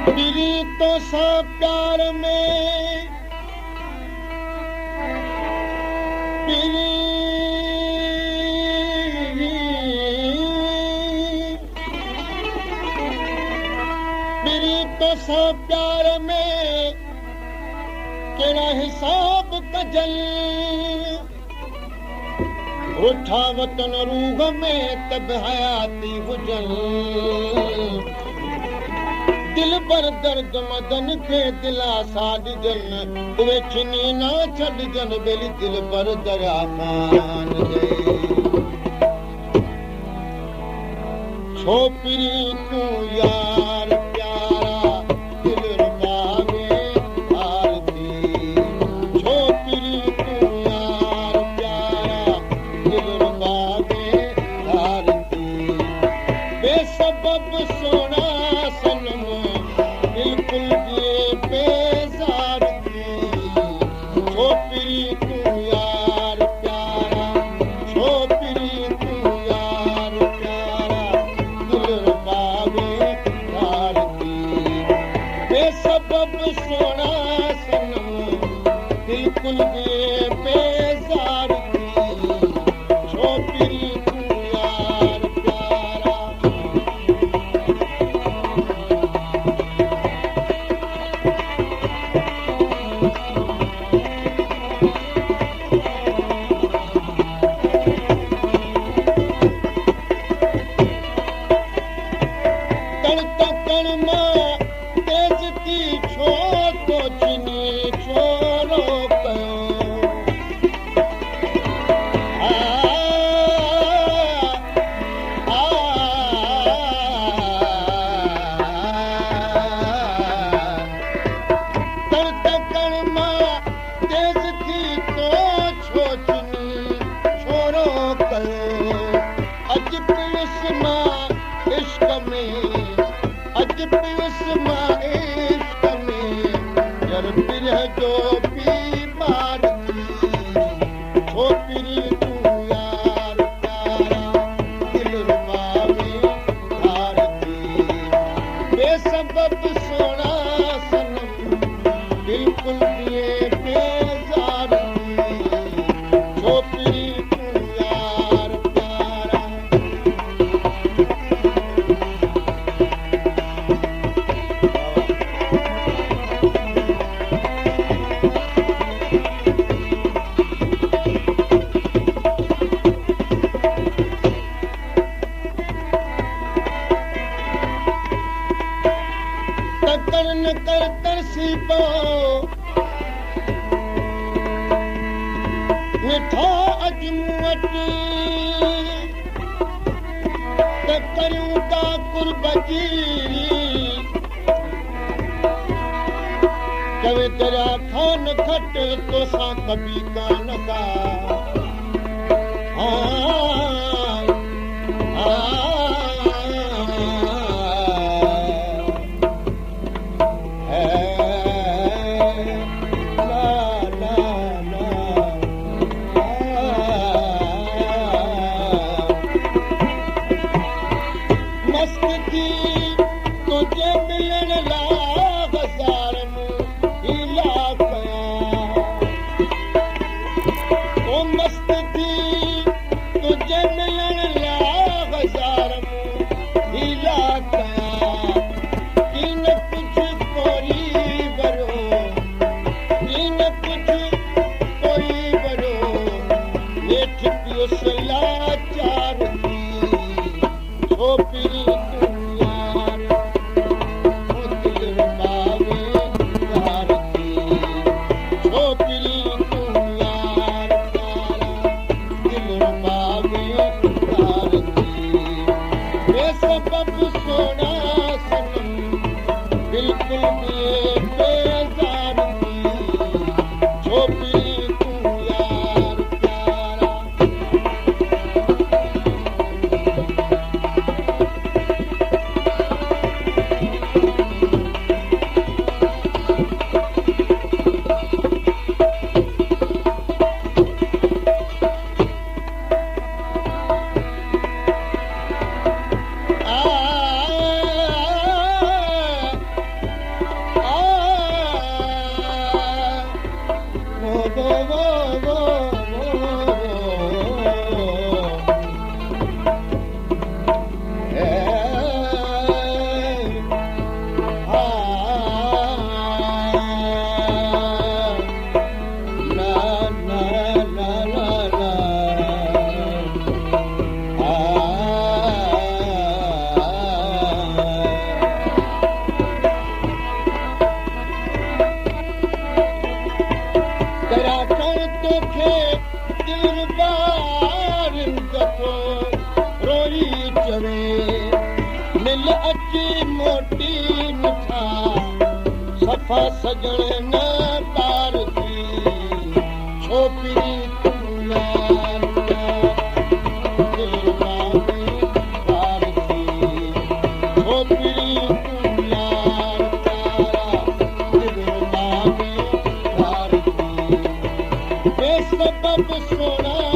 तो सा प्यार में तो सा प्यार में केड़ा हिसाब कजल उठा वतन रूह में तब हयाती हुजल दिल पर दर्द मदन के दिलासा ॾिजन उहे छिनी ना छॾजन बेली दिल पर दरिया खान गए छो पिरी तूं यार प्यारा दिल रुबावे आरती छो पिरी तूं यार प्यारा दिल रुबावे आरती बेसबब सोना सनम बिल्कुल दिए बेजार छो पिरी तूं यार प्यारा छो पिरी तूं यार प्यारा दिल रुबावे आरती बेसबब सोना सनम बिल्कुल दिए बेजार छो पिरी तूं यार प्यारा कवे तेरा खान खट तो सा कभी कान का चवे मिल अची मोटी मिठा सफ़ा सजण न पार थी छोकिरी सबब सोना